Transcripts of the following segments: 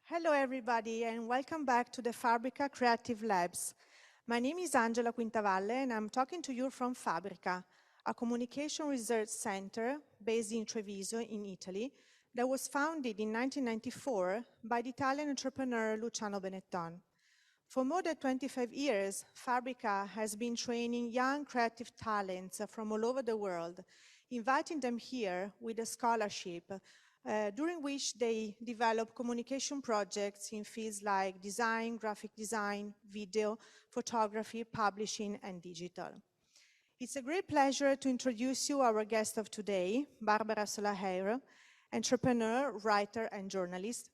Hello everybody and welcome back to the Fabrica Creative Labs. My name is Angela Quintavalle and I'm talking to you from Fabrica, a communication research center based in Treviso in Italy that was founded in 1994 by the Italian entrepreneur Luciano Benetton. For more than 25 years, Fabrica has been training young creative talents from all over the world, inviting them here with a scholarship during which they develop communication projects in fields like design, graphic design, video, photography, publishing, and digital. It's a great pleasure to introduce you our guest of today, Barbara Soalheiro, entrepreneur, writer, and journalist.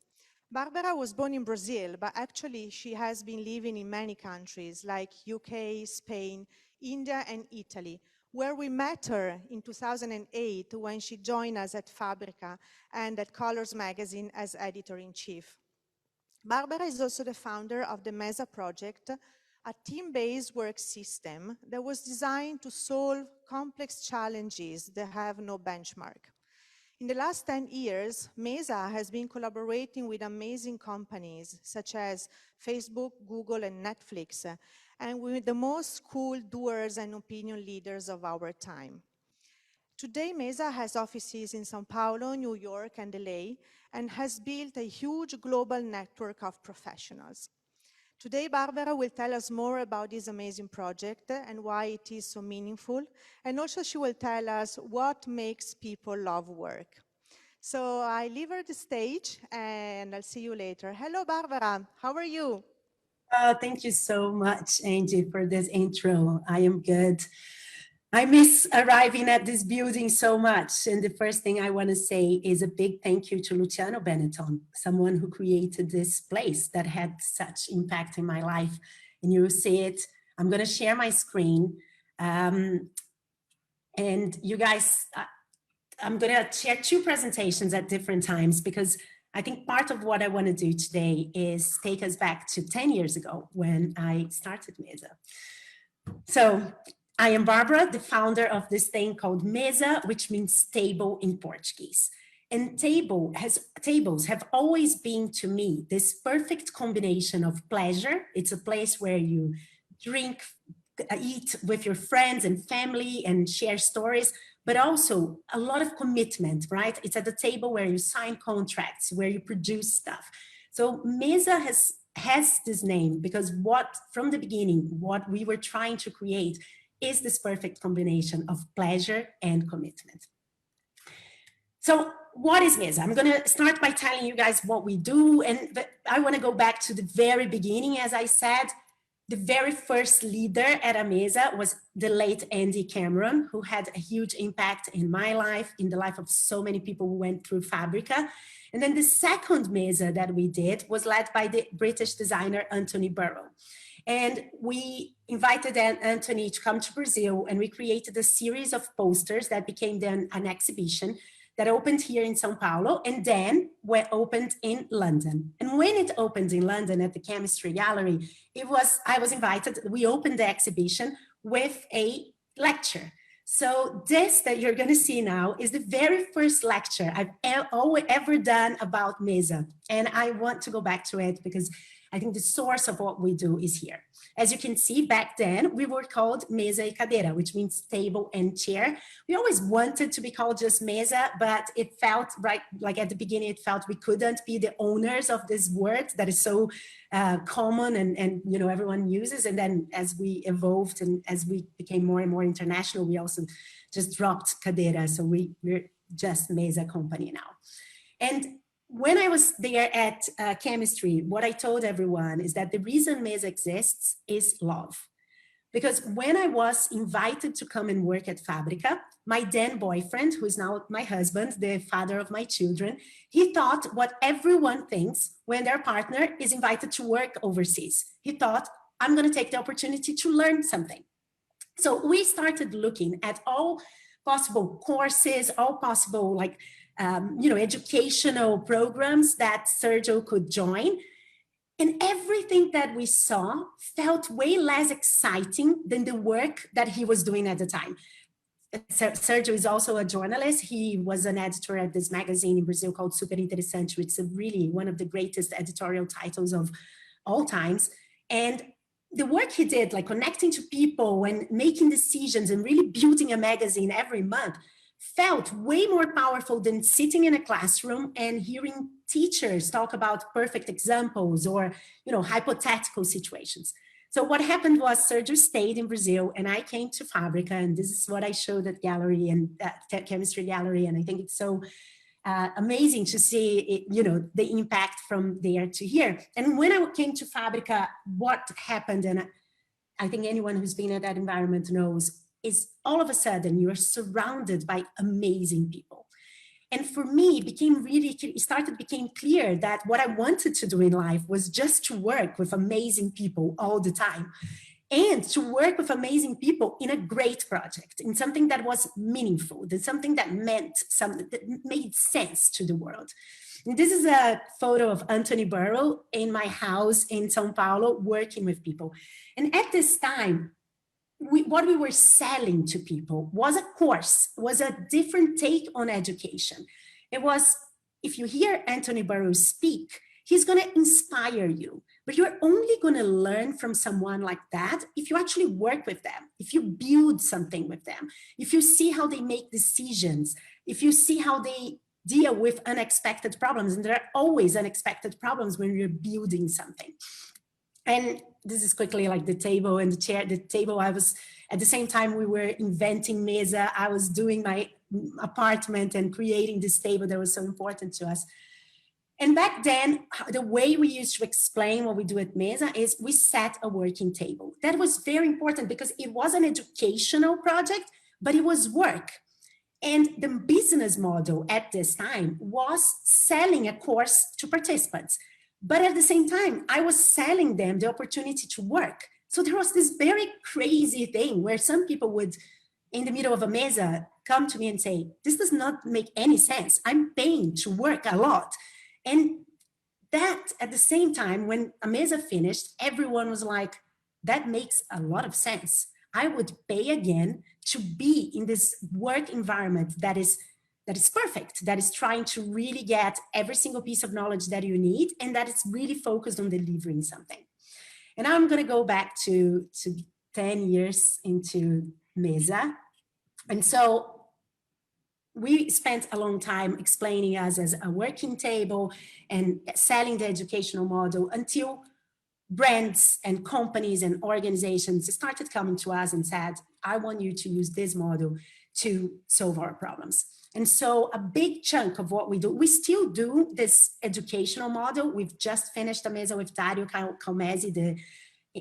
Barbara was born in Brazil, but actually she has been living in many countries like UK, Spain, India, and Italy, where we met her in 2008 when she joined us at Fabrica and at Colors Magazine as editor-in-chief. Barbara is also the founder of the Mesa project, a team-based work system that was designed to solve complex challenges that have no benchmark. In the last 10 years, Mesa has been collaborating with amazing companies such as Facebook, Google, and Netflix, and with the most cool doers and opinion leaders of our time. Today, Mesa has offices in São Paulo, New York, and LA, and has built a huge global network of professionals. Today, Barbara will tell us more about this amazing project and why it is so meaningful, and also she will tell us what makes people love work. So I leave her the stage, and I'll see you later. Hello, Barbara. How are you? Thank you so much, Angie, for this intro. I am good. I miss arriving at this building so much. And the first thing I want to say is a big thank you to Luciano Benetton, someone who created this place that had such impact in my life. And you'll see it. I'm going to share my screen. And you guys, I'm going to share two presentations at different times because I think part of what I want to do today is take us back to 10 years ago when I started Mesa. So I am Barbara, the founder of this thing called Mesa, which means table in Portuguese. And tables have always been to me this perfect combination of pleasure. It's a place where you drink, eat with your friends and family and share stories, but also a lot of commitment, right? It's at the table where you sign contracts, where you produce stuff. So Mesa has this name because from the beginning, what we were trying to create is this perfect combination of pleasure and commitment. So what is Mesa? I'm going to start by telling you guys what we do. And I want to go back to the very beginning. As I said, the very first leader at Mesa was the late Andy Cameron, who had a huge impact in my life, in the life of so many people who went through Fabrica. And then the second Mesa that we did was led by the British designer Anthony Burrow. And we invited Anthony to come to Brazil, and we created a series of posters that became then an exhibition that opened here in São Paulo and then opened in London. And when it opened in London at the Chemistry Gallery, I was invited. We opened the exhibition with a lecture. So this that you're going to see now is the very first lecture I've ever done about Mesa. And I want to go back to it because I think the source of what we do is here. As you can see, back then, we were called Mesa e Cadeira, which means table and chair. We always wanted to be called just Mesa, but it felt right, like at the beginning, it felt we couldn't be the owners of this word that is so common and you know everyone uses. And then as we evolved and as we became more and more international, we also just dropped Cadeira. So we're just Mesa Company now. And when I was there at Chemistry, what I told everyone is that the reason Mesa exists is love. Because when I was invited to come and work at Fabrica, my then boyfriend, who is now my husband, the father of my children, he thought what everyone thinks when their partner is invited to work overseas. He thought, I'm going to take the opportunity to learn something. So we started looking at all possible courses, all possible educational programs that Sergio could join. And everything that we saw felt way less exciting than the work that he was doing at the time. Sergio is also a journalist. He was an editor at this magazine in Brazil called Super Interessante, which is really one of the greatest editorial titles of all times. And the work he did, like connecting to people and making decisions and really building a magazine every month, felt way more powerful than sitting in a classroom and hearing teachers talk about perfect examples or, hypothetical situations. So what happened was Sergio stayed in Brazil and I came to Fabrica, and this is what I showed at gallery and at chemistry gallery. And I think it's so amazing to see it, the impact from there to here. And when I came to Fabrica, what happened, and I think anyone who's been in that environment knows, is all of a sudden you are surrounded by amazing people. And for me, it became clear that what I wanted to do in life was just to work with amazing people all the time, and to work with amazing people in a great project, in something that was meaningful, something that that made sense to the world. And this is a photo of Anthony Burrow in my house in São Paulo, working with people. And at this time, what we were selling to people was a course, was a different take on education. It was, if you hear Anthony Burrow speak, he's going to inspire you, but you're only going to learn from someone like that if you actually work with them, if you build something with them, if you see how they make decisions, if you see how they deal with unexpected problems. And there are always unexpected problems when you're building something. And this is quickly like the table and the chair. The table, I was, at the same time we were inventing Mesa, I was doing my apartment and creating this table that was so important to us. And back then, the way we used to explain what we do at Mesa is we set a working table. That was very important because it was an educational project, but it was work. And the business model at this time was selling a course to participants. But at the same time, I was selling them the opportunity to work. So there was this very crazy thing where some people would, in the middle of a Mesa, come to me and say, this does not make any sense. I'm paying to work a lot. And that, at the same time, when a Mesa finished, everyone was like, that makes a lot of sense. I would pay again to be in this work environment that is perfect, that is trying to really get every single piece of knowledge that you need, and that is really focused on delivering something. And now I'm going to go back to 10 years into Mesa. And so we spent a long time explaining us as a working table and selling the educational model until brands and companies and organizations started coming to us and said, I want you to use this model to solve our problems. And so a big chunk of what we do, we still do this educational model. We've just finished a Mesa with Dario Calmesi, the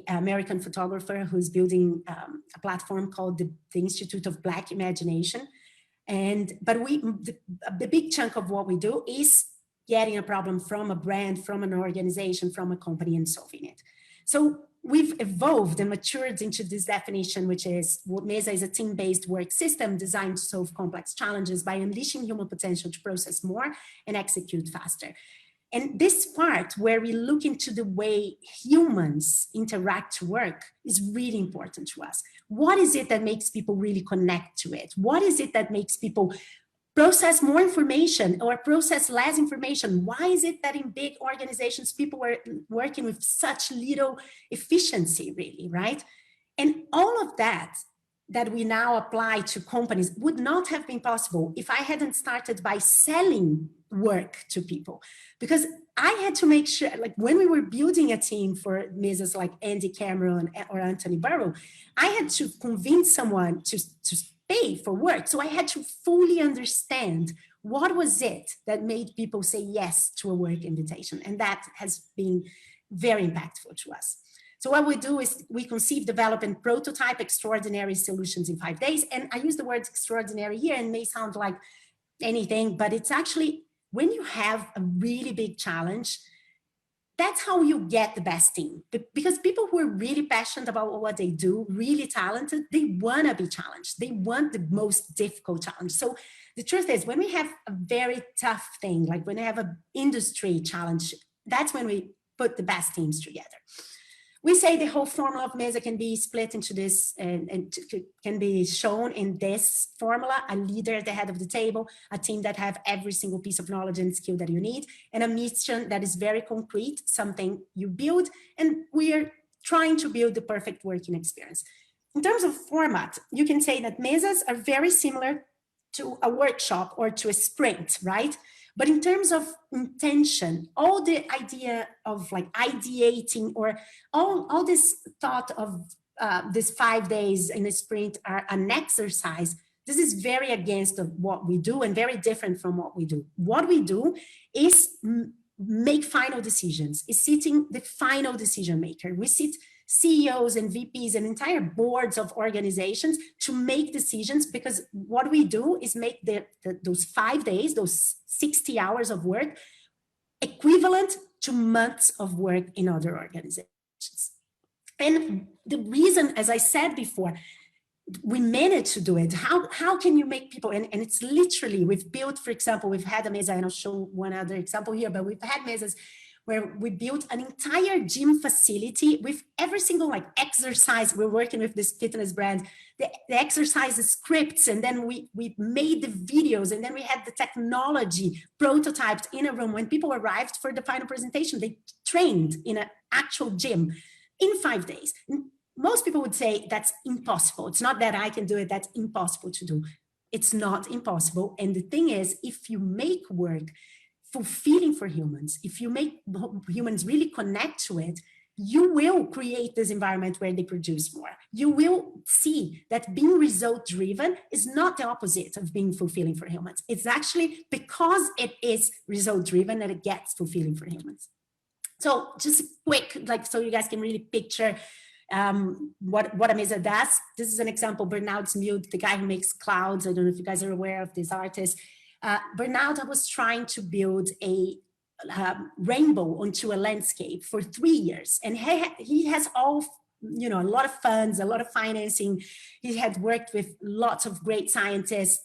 American photographer who's building a platform called the Institute of Black Imagination. But the big chunk of what we do is getting a problem from a brand, from an organization, from a company, and solving it. So we've evolved and matured into this definition, which is Mesa is a team-based work system designed to solve complex challenges by unleashing human potential to process more and execute faster. And this part where we look into the way humans interact to work is really important to us. What is it that makes people really connect to it? What is it that makes people process more information or process less information? Why is it that in big organizations, people were working with such little efficiency, really, right? And all of that we now apply to companies would not have been possible if I hadn't started by selling work to people. Because I had to make sure, like when we were building a team for Mesas like Andy Cameron or Anthony Burrow, I had to convince someone to pay for work. So I had to fully understand what was it that made people say yes to a work invitation. And that has been very impactful to us. So what we do is we conceive, develop, and prototype extraordinary solutions in 5 days. And I use the word extraordinary here and may sound like anything, but it's actually when you have a really big challenge, that's how you get the best team. Because people who are really passionate about what they do, really talented, they want to be challenged. They want the most difficult challenge. So the truth is, when we have a very tough thing, like when we have an industry challenge, that's when we put the best teams together. We say the whole formula of Mesa can be split into this and can be shown in this formula: a leader at the head of the table, a team that have every single piece of knowledge and skill that you need, and a mission that is very concrete, something you build, and we are trying to build the perfect working experience. In terms of format, you can say that Mesas are very similar to a workshop or to a sprint, right? But in terms of intention, all the idea of like ideating or all this thought of this 5 days in a sprint are an exercise, this is very against of what we do and very different from what we do. What we do is make final decisions, is sitting the final decision maker. We sit CEOs and VPs and entire boards of organizations to make decisions, because what we do is make those 5 days, those 60 hours of work, equivalent to months of work in other organizations. And the reason, as I said before, we managed to do it. How can you make people, and it's literally, we've built, for example, we've had a mesa, and I'll show one other example here, but we've had mesas where we built an entire gym facility with every single like exercise. We're working with this fitness brand, the exercise scripts, and then we made the videos, and then we had the technology prototyped in a room. When people arrived for the final presentation, they trained in an actual gym in 5 days. And most people would say that's impossible. It's not that I can do it, that's impossible to do. It's not impossible. And the thing is, if you make work fulfilling for humans, if you make humans really connect to it, you will create this environment where they produce more. You will see that being result-driven is not the opposite of being fulfilling for humans. It's actually because it is result-driven that it gets fulfilling for humans. So just quick, like, so you guys can really picture what a mesa does. This is an example. Bernard's Mute, the guy who makes clouds. I don't know if you guys are aware of this artist. Bernard was trying to build a rainbow onto a landscape for 3 years, and he has all, you know, a lot of funds, a lot of financing. He had worked with lots of great scientists.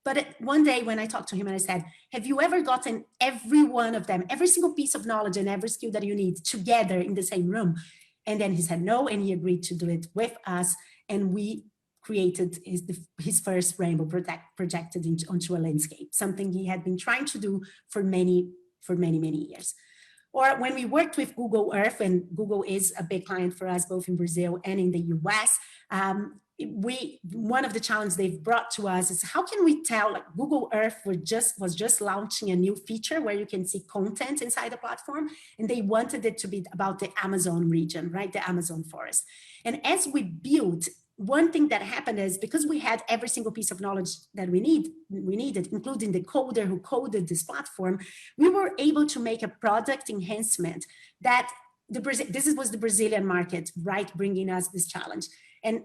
But one day when I talked to him and I said, have you ever gotten every one of them, every single piece of knowledge and every skill that you need together in the same room? And then he said no, and he agreed to do it with us. And we created his first rainbow projected onto a landscape, something he had been trying to do for many years. Or when we worked with Google Earth, and Google is a big client for us, both in Brazil and in the US, one of the challenges they've brought to us is how can we tell, like Google Earth was just launching a new feature where you can see content inside the platform, and they wanted it to be about the Amazon region, right? The Amazon forest. And as we built, one thing that happened is, because we had every single piece of knowledge that we needed, including the coder who coded this platform, we were able to make a product enhancement that this was the Brazilian market, right, bringing us this challenge. And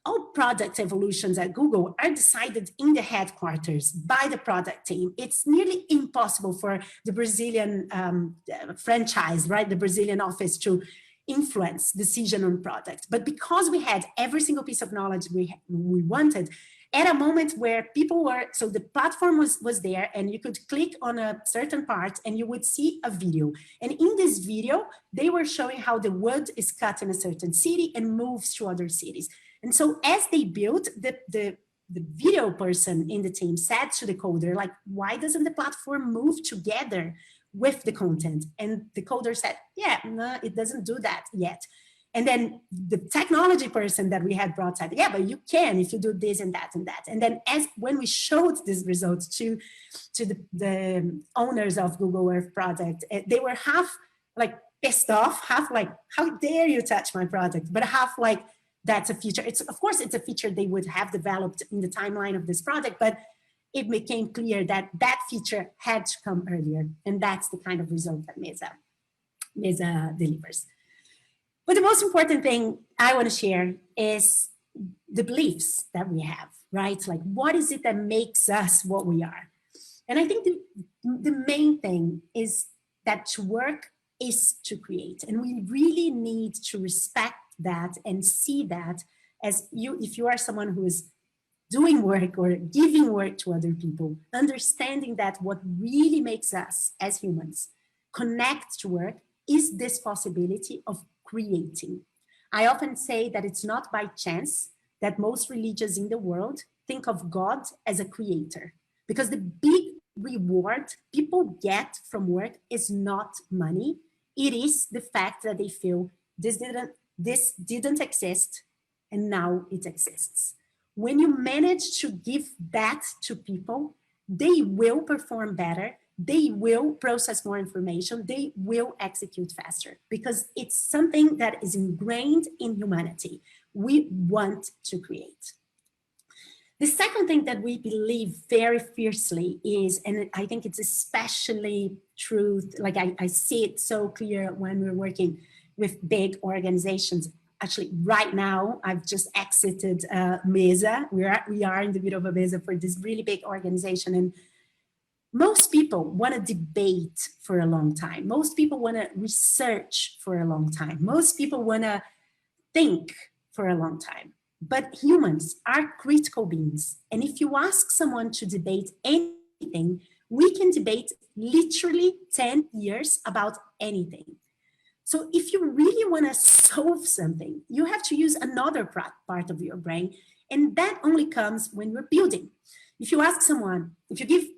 all product evolutions at Google are decided in the headquarters by the product team. It's nearly impossible for the Brazilian franchise, right, the Brazilian office to influence decision on product. But because we had every single piece of knowledge we wanted, at a moment where people were, so the platform was there, and you could click on a certain part and you would see a video. And in this video, they were showing how the wood is cut in a certain city and moves to other cities. And so as they built, the video person in the team said to the coder, like, why doesn't the platform move together with the content? And the coder said, yeah, no, it doesn't do that yet. And then the technology person that we had brought said, yeah, but you can if you do this and that and that. And then when we showed these results to the owners of Google Earth project, they were half like pissed off, half like, how dare you touch my product? But half like, that's a feature. Of course, it's a feature they would have developed in the timeline of this project, but it became clear that that feature had to come earlier. And that's the kind of result that Mesa delivers. But the most important thing I want to share is the beliefs that we have, right? Like, what is it that makes us what we are? And I think the main thing is that to work is to create. And we really need to respect that and see that as if you are someone who is doing work or giving work to other people, understanding that what really makes us as humans connect to work is this possibility of creating. I often say that it's not by chance that most religions in the world think of God as a creator, because the big reward people get from work is not money. It is the fact that they feel this didn't exist and now it exists. When you manage to give that to people, they will perform better, they will process more information, they will execute faster, because it's something that is ingrained in humanity. We want to create. The second thing that we believe very fiercely is, and I think it's especially true, like I see it so clear when we're working with big organizations. Actually, right now, I've just exited Mesa. We are in the middle of a Mesa for this really big organization. And most people want to debate for a long time. Most people want to research for a long time. Most people want to think for a long time. But humans are critical beings. And if you ask someone to debate anything, we can debate literally 10 years about anything. So if you really want to solve something, you have to use another part of your brain. And that only comes when you're building. If you ask someone, if you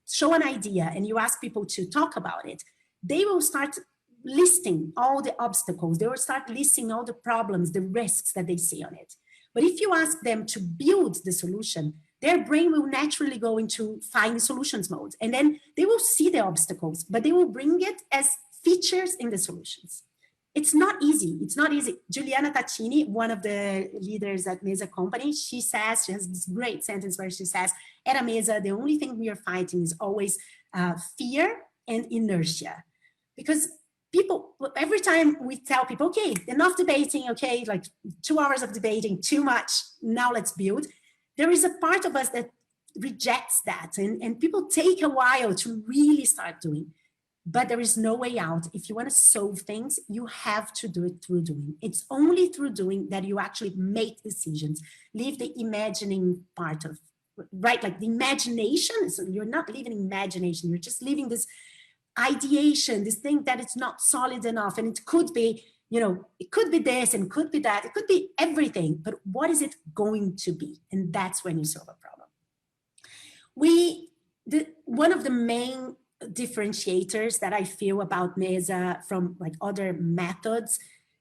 show an idea and you ask people to talk about it, they will start listing all the obstacles. They will start listing all the problems, the risks that they see on it. But if you ask them to build the solution, their brain will naturally go into find solutions mode. And then they will see the obstacles, but they will bring it as features in the solutions. It's not easy. It's not easy. Juliana Taccini, one of the leaders at Mesa Company, she has this great sentence where she says, at a Mesa, the only thing we are fighting is always fear and inertia. Because people, every time we tell people, okay, enough debating, okay, like 2 hours of debating, too much, now let's build. There is a part of us that rejects that. And people take a while to really start doing. But there is no way out. If you want to solve things, you have to do it through doing. It's only through doing that you actually make decisions. Leave the imagining part of, right? Like the imagination, so you're not leaving imagination, you're just leaving this ideation, this thing that it's not solid enough. And it could be, it could be this and could be that, it could be everything, but what is it going to be? And that's when you solve a problem. One of the main differentiators that I feel about Mesa from like other methods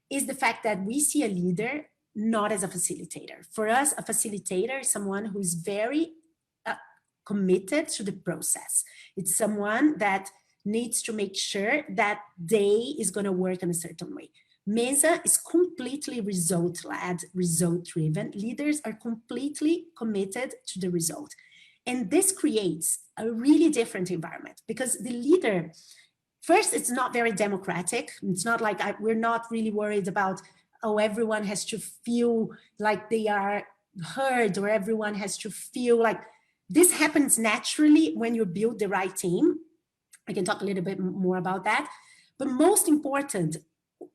is the fact that we see a leader not as a facilitator. For us, a facilitator is someone who is very committed to the process. It's someone that needs to make sure that day is going to work in a certain way. Mesa is completely result-led, result-driven. Leaders are completely committed to the result. And this creates a really different environment because the leader, first, it's not very democratic. It's not like we're not really worried about, oh, everyone has to feel like they are heard or everyone has to feel like this happens naturally when you build the right team. I can talk a little bit more about that. But most important,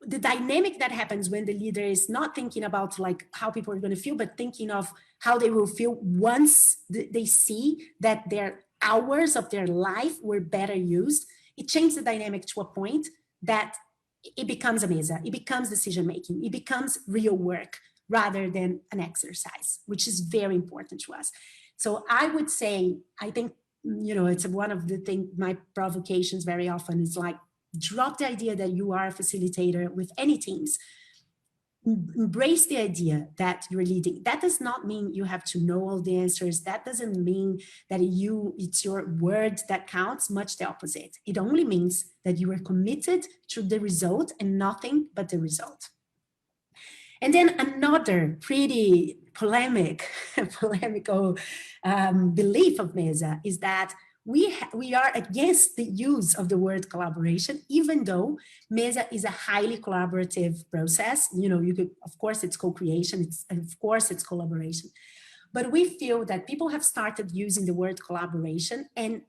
the dynamic that happens when the leader is not thinking about like how people are going to feel, but thinking of how they will feel once they see that their hours of their life were better used, it changes the dynamic to a point that it becomes a mesa, it becomes decision-making, it becomes real work rather than an exercise, which is very important to us. So I would say, I think, it's one of the things, my provocations very often is like, drop the idea that you are a facilitator with any teams. Embrace the idea that you're leading. That does not mean you have to know all the answers. That doesn't mean that it's your word that counts, much the opposite. It only means that you are committed to the result and nothing but the result. And then another pretty polemical belief of Mesa is that we are against the use of the word collaboration, even though Mesa is a highly collaborative process. You could, of course, it's co-creation, of course, it's collaboration. But we feel that people have started using the word collaboration. And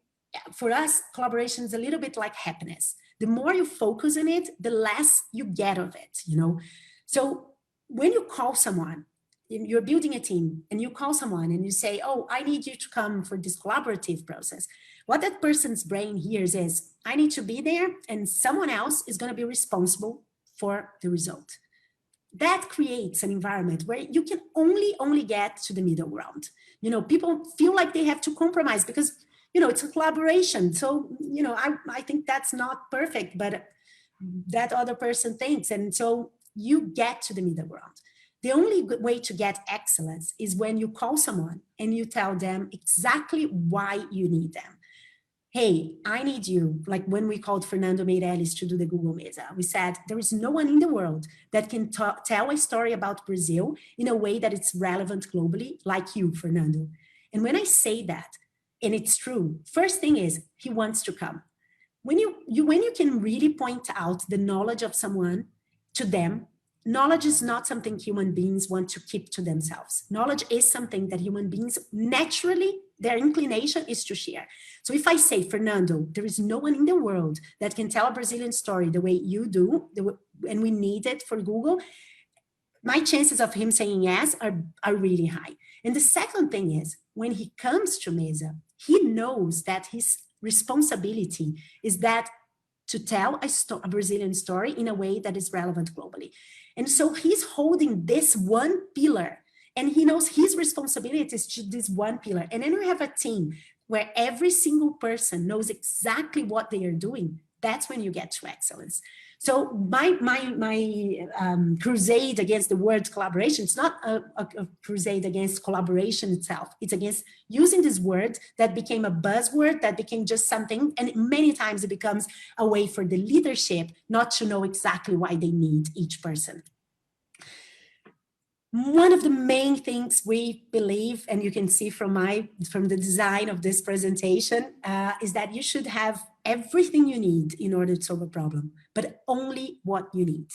for us, collaboration is a little bit like happiness. The more you focus on it, the less you get of it, So when you call someone, you're building a team and you call someone and you say, oh, I need you to come for this collaborative process. What that person's brain hears is, I need to be there and someone else is going to be responsible for the result. that creates an environment where you can only get to the middle ground. People feel like they have to compromise because, it's a collaboration. So, I think that's not perfect, but that other person thinks. And so you get to the middle ground. The only good way to get excellence is when you call someone and you tell them exactly why you need them. Hey, I need you. Like when we called Fernando Meirelles to do the Google Mesa, we said, there is no one in the world that can tell a story about Brazil in a way that it's relevant globally, like you, Fernando. And when I say that, and it's true, first thing is he wants to come. When you can really point out the knowledge of someone to them, knowledge is not something human beings want to keep to themselves. Knowledge is something that human beings naturally, their inclination is to share. So if I say, Fernando, there is no one in the world that can tell a Brazilian story the way you do, and we need it for Google, my chances of him saying yes are really high. And the second thing is, when he comes to Mesa, he knows that his responsibility is that to tell a Brazilian story in a way that is relevant globally. And so he's holding this one pillar, and he knows his responsibility is to this one pillar. And then we have a team where every single person knows exactly what they are doing. That's when you get to excellence. So my crusade against the word collaboration, it's not a crusade against collaboration itself. It's against using this word that became a buzzword, that became just something, and many times it becomes a way for the leadership not to know exactly why they need each person. One of the main things we believe, and you can see from the design of this presentation, is that you should have everything you need in order to solve a problem, but only what you need.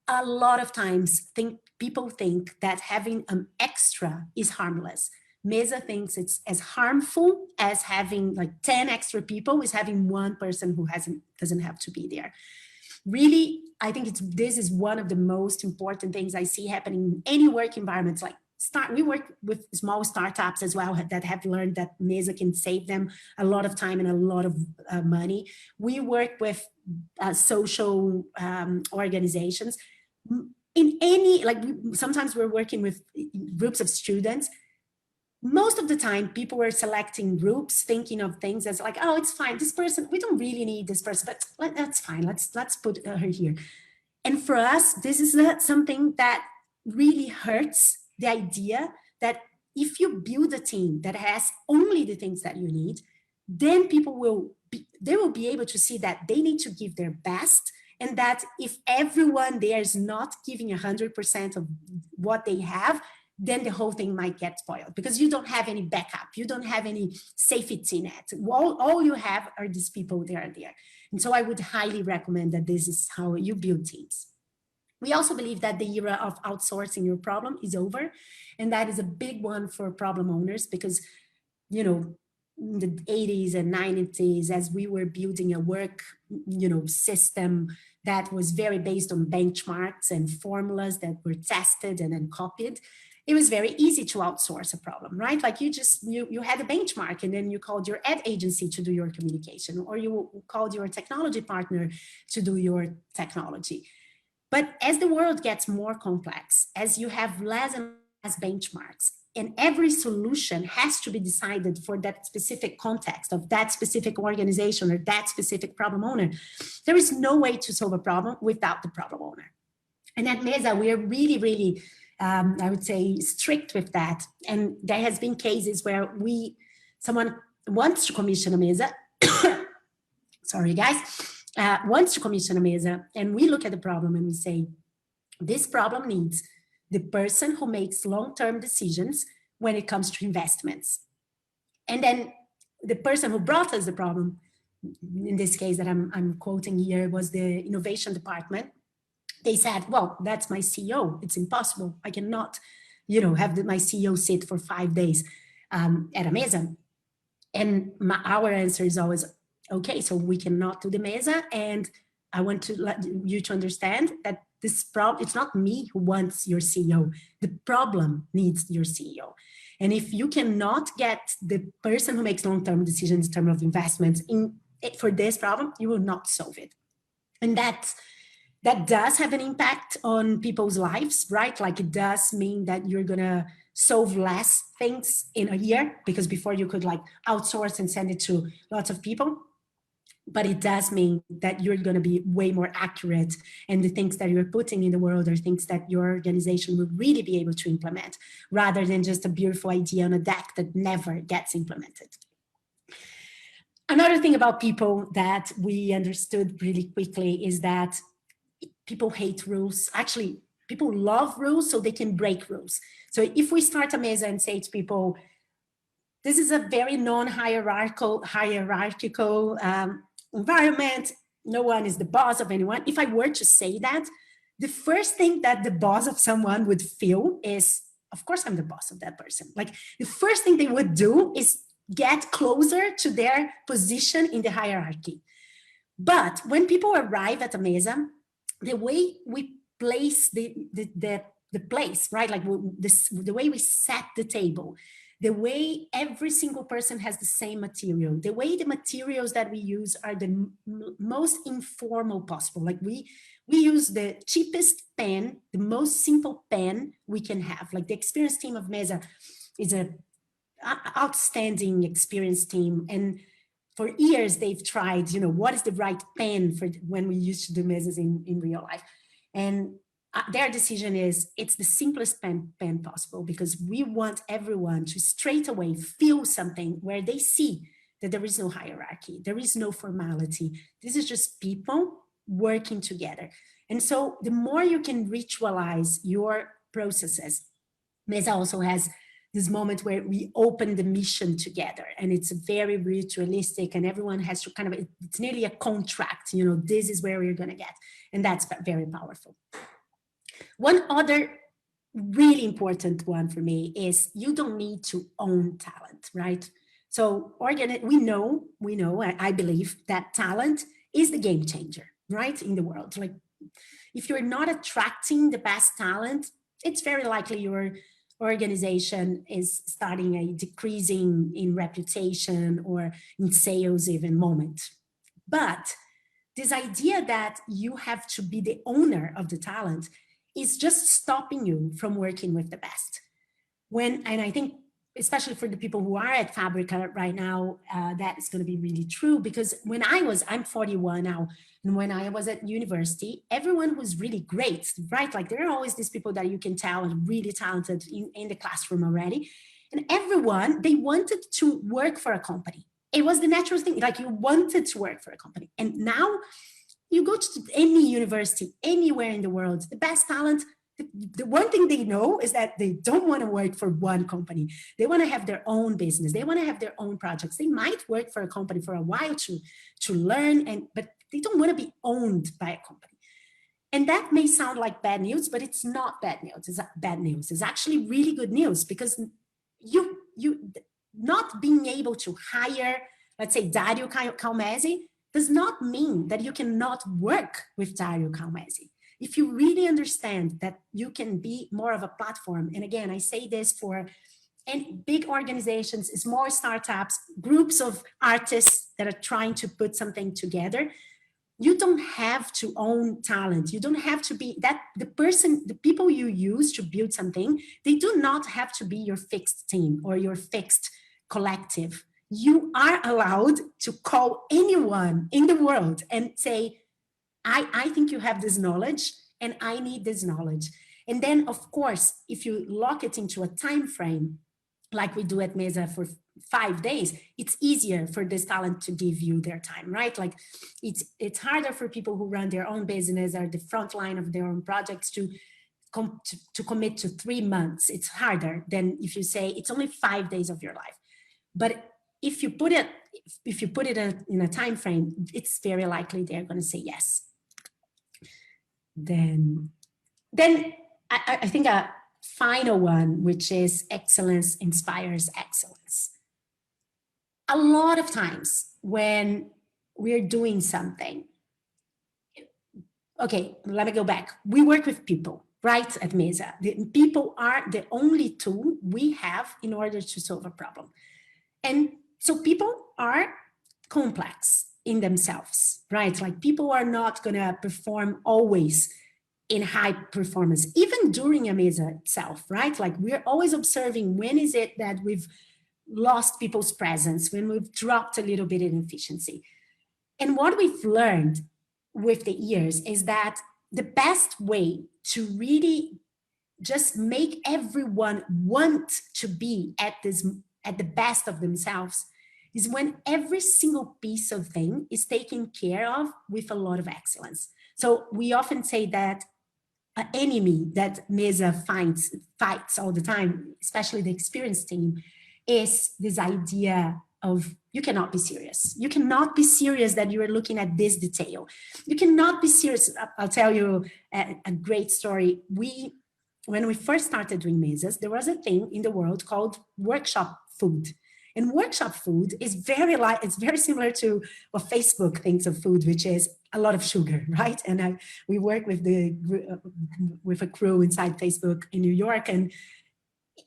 A lot of times people think that having an extra is harmless. Mesa thinks it's as harmful as having like 10 extra people is having one person who doesn't have to be there. Really, I think this is one of the most important things I see happening in any work environments. We work with small startups as well that have learned that Mesa can save them a lot of time and a lot of money. We work with social organizations. Sometimes we're working with groups of students. Most of the time, people were selecting groups, thinking of things as like, oh, it's fine. This person, we don't really need this person, but that's fine. Let's put her here. And for us, this is something that really hurts the idea that if you build a team that has only the things that you need, then people will be able to see that they need to give their best, and that if everyone there is not giving 100% of what they have, then the whole thing might get spoiled because you don't have any backup. You don't have any safety net. All you have are these people that are there. And so I would highly recommend that this is how you build teams. We also believe that the era of outsourcing your problem is over. And that is a big one for problem owners because, in the 80s and 90s, as we were building a work, system that was very based on benchmarks and formulas that were tested and then copied, it was very easy to outsource a problem, right? Like you had a benchmark and then you called your ad agency to do your communication, or you called your technology partner to do your technology. But as the world gets more complex, as you have less and less benchmarks, and every solution has to be decided for that specific context of that specific organization or that specific problem owner, there is no way to solve a problem without the problem owner. And at Mesa, we are really, really I would say, strict with that. And there has been cases where someone wants to commission a Mesa, sorry guys, wants to commission a Mesa, and we look at the problem and we say, this problem needs the person who makes long-term decisions when it comes to investments. And then the person who brought us the problem, in this case that I'm quoting here, was the innovation department. They said, well, that's my CEO. It's impossible. I cannot, have my CEO sit for 5 days at a Mesa. And our answer is always, okay, so we cannot do the Mesa. And I want to let you to understand that this problem, it's not me who wants your CEO. The problem needs your CEO. And if you cannot get the person who makes long-term decisions in terms of investments for this problem, you will not solve it. And that that does have an impact on people's lives, right? Like it does mean that you're gonna solve less things in a year, because before you could like outsource and send it to lots of people. But it does mean that you're going to be way more accurate, and the things that you're putting in the world are things that your organization will really be able to implement, rather than just a beautiful idea on a deck that never gets implemented. Another thing about people that we understood really quickly is that people hate rules. Actually, people love rules so they can break rules. So if we start a mesa and say to people, this is a very non-hierarchical environment, no one is the boss of anyone. If I were to say that, the first thing that the boss of someone would feel is, of course I'm the boss of that person. Like the first thing they would do is get closer to their position in the hierarchy. But when people arrive at a mesa, the way we place the place, right? Like the way we set the table, the way every single person has the same material, the way the materials that we use are the most informal possible. Like we use the cheapest pen, the most simple pen we can have. Like the experienced team of Mesa is an outstanding experienced team. And for years, they've tried, what is the right pen for when we used to do mesas in real life. And their decision is it's the simplest pen possible, because we want everyone to straight away feel something where they see that there is no hierarchy, there is no formality. This is just people working together. And so the more you can ritualize your processes, Mesa also has this moment where we open the mission together, and it's very ritualistic, and everyone has to kind of, it's nearly a contract, this is where we're going to get. And that's very powerful. One other really important one for me is you don't need to own talent, right? So we know, I believe that talent is the game changer, right? In the world. Like if you're not attracting the best talent, it's very likely your organization is starting a decreasing in reputation or in sales even moment. But this idea that you have to be the owner of the talent is just stopping you from working with the best. And I think, especially for the people who are at Fabrica right now, that is going to be really true, because I'm 41 now, and when I was at university, everyone was really great, right? Like there are always these people that you can tell are really talented in the classroom already. And everyone, they wanted to work for a company. It was the natural thing, like you wanted to work for a company. And now you go to any university, anywhere in the world, the best talent, the one thing they know is that they don't want to work for one company. They want to have their own business. They want to have their own projects. They might work for a company for a while to learn, but they don't want to be owned by a company. And that may sound like bad news, but it's not bad news. It's bad news. It's actually really good news, because you not being able to hire, let's say, Dario Calmesi, does not mean that you cannot work with Dario Calmesi. If you really understand that you can be more of a platform, and again, I say this for big organizations, small startups, groups of artists that are trying to put something together, you don't have to own talent. You don't have to be that the people you use to build something, they do not have to be your fixed team or your fixed collective. You are allowed to call anyone in the world and say, I think you have this knowledge and I need this knowledge. And then, of course, if you lock it into a time frame, like we do at Mesa for 5 days, it's easier for this talent to give you their time, right? Like it's harder for people who run their own business or the front line of their own projects to commit to 3 months. It's harder than if you say it's only 5 days of your life. But if you put it in a time frame, it's very likely they're going to say yes. Then I think a final one, which is excellence inspires excellence. A lot of times when we're doing something, okay, let me go back. We work with people, right, at Mesa. The people are the only tool we have in order to solve a problem. And so people are complex. in themselves, right? Like people are not going to perform always in high performance, even during a mesa itself, right? Like we're always observing when is it that we've lost people's presence, when we've dropped a little bit in efficiency. And what we've learned with the years is that the best way to really just make everyone want to be at the best of themselves is when every single piece of thing is taken care of with a lot of excellence. So we often say that an enemy that Mesa fights all the time, especially the experienced team, is this idea of you cannot be serious. You cannot be serious that you are looking at this detail. You cannot be serious. I'll tell you a great story. When we first started doing mesas, there was a thing in the world called workshop food. And workshop food is it's very similar to what Facebook thinks of food, which is a lot of sugar, right? And we work with a crew inside Facebook in New York, and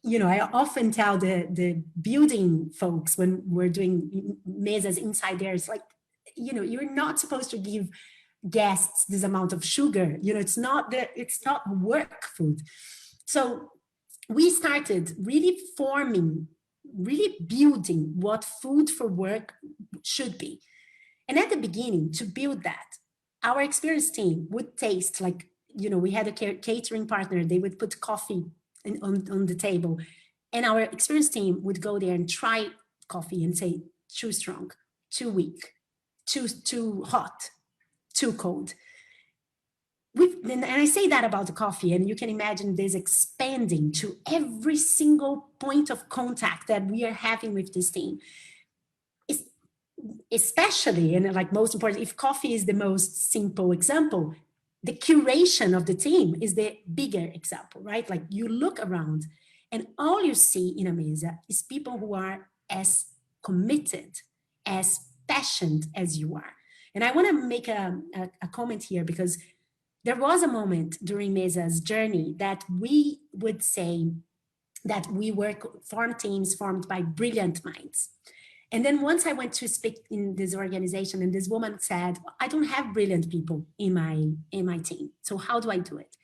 I often tell the building folks when we're doing mesas inside there, it's like, you're not supposed to give guests this amount of sugar. It's not work food. So we started really building what food for work should be. And at the beginning, to build that, our experienced team would taste like, we had a catering partner, they would put coffee on the table. And our experienced team would go there and try coffee and say, too strong, too weak, too hot, too cold. And I say that about the coffee, and you can imagine this expanding to every single point of contact that we are having with this team. Especially, and like most important, if coffee is the most simple example, the curation of the team is the bigger example, right? Like you look around and all you see in a mesa is people who are as committed, as passionate as you are. And I want to make a comment here, because there was a moment during Mesa's journey that we would say that we were formed teams formed by brilliant minds. And then once I went to speak in this organization, and this woman said, I don't have brilliant people in my team. So how do I do it?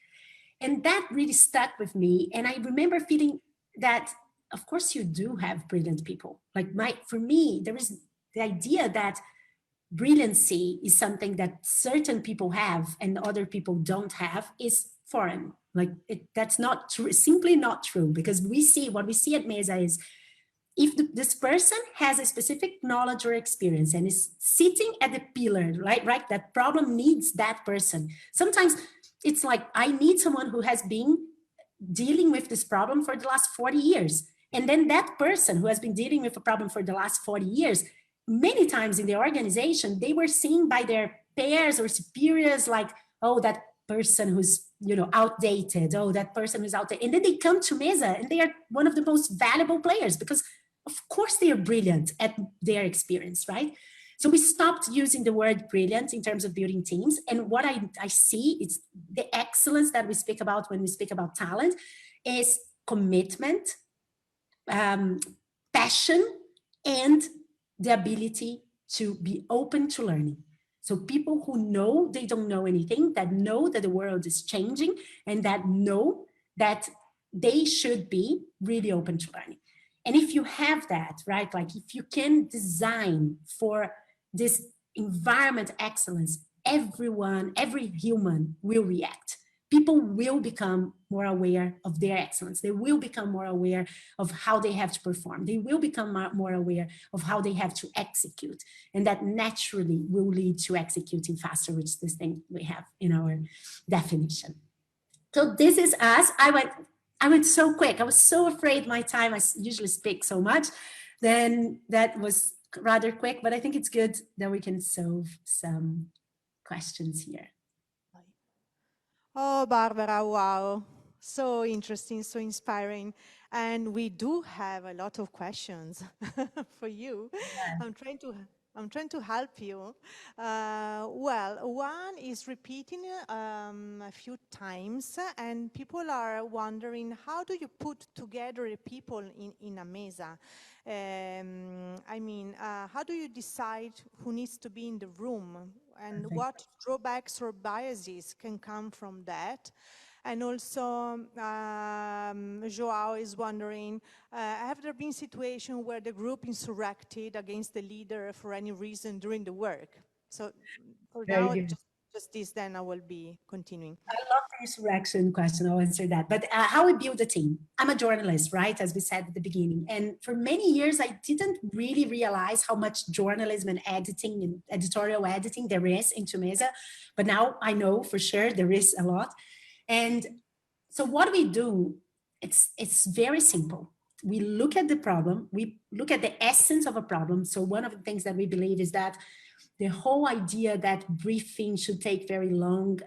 And that really stuck with me. And I remember feeling that, of course, you do have brilliant people. Like for me, there is the idea that brilliancy is something that certain people have and other people don't have is foreign. Like that's not true, simply not true, because what we see at Mesa is if this person has a specific knowledge or experience and is sitting at the pillar, right, that problem needs that person. Sometimes it's like, I need someone who has been dealing with this problem for the last 40 years. And then that person who has been dealing with a problem for the last 40 years, many times in the organization, they were seen by their peers or superiors like, oh, that person who's outdated, oh, that person who's outdated. And then they come to Mesa and they are one of the most valuable players, because of course they are brilliant at their experience, right? So we stopped using the word brilliant in terms of building teams. And what I see is the excellence that we speak about when we speak about talent is commitment, passion, and the ability to be open to learning. So people who know they don't know anything, that know that the world is changing, and that know that they should be really open to learning. And if you have that, right, like if you can design for this environment excellence, every human will react. People will become more aware of their excellence. They will become more aware of how they have to perform. They will become more aware of how they have to execute. And that naturally will lead to executing faster, which is this thing we have in our definition. So this is us. I went so quick. I was so afraid my time, I usually speak so much. Then that was rather quick, but I think it's good that we can solve some questions here. Oh, Barbara, wow. So interesting, so inspiring. And we do have a lot of questions for you. I'm trying to I'm trying to help you. Well, one is repeating a few times, and people are wondering, how do you put together people in a mesa? I mean, how do you decide who needs to be in the room, and Perfect. what drawbacks or biases can come from that? And also, Joao is wondering, have there been situations where the group insurrected against the leader for any reason during the work? So for Very now, good. just this, then I will be continuing. I love the insurrection question. I'll answer that. But how we build a team? I'm a journalist, right? As we said at the beginning. And for many years, I didn't really realize how much journalism and editing and editorial editing there is into Mesa. But now I know for sure there is a lot. And so what we do, it's very simple. We look at the problem, we look at the essence of a problem. So one of the things that we believe is that the whole idea that briefing should take very long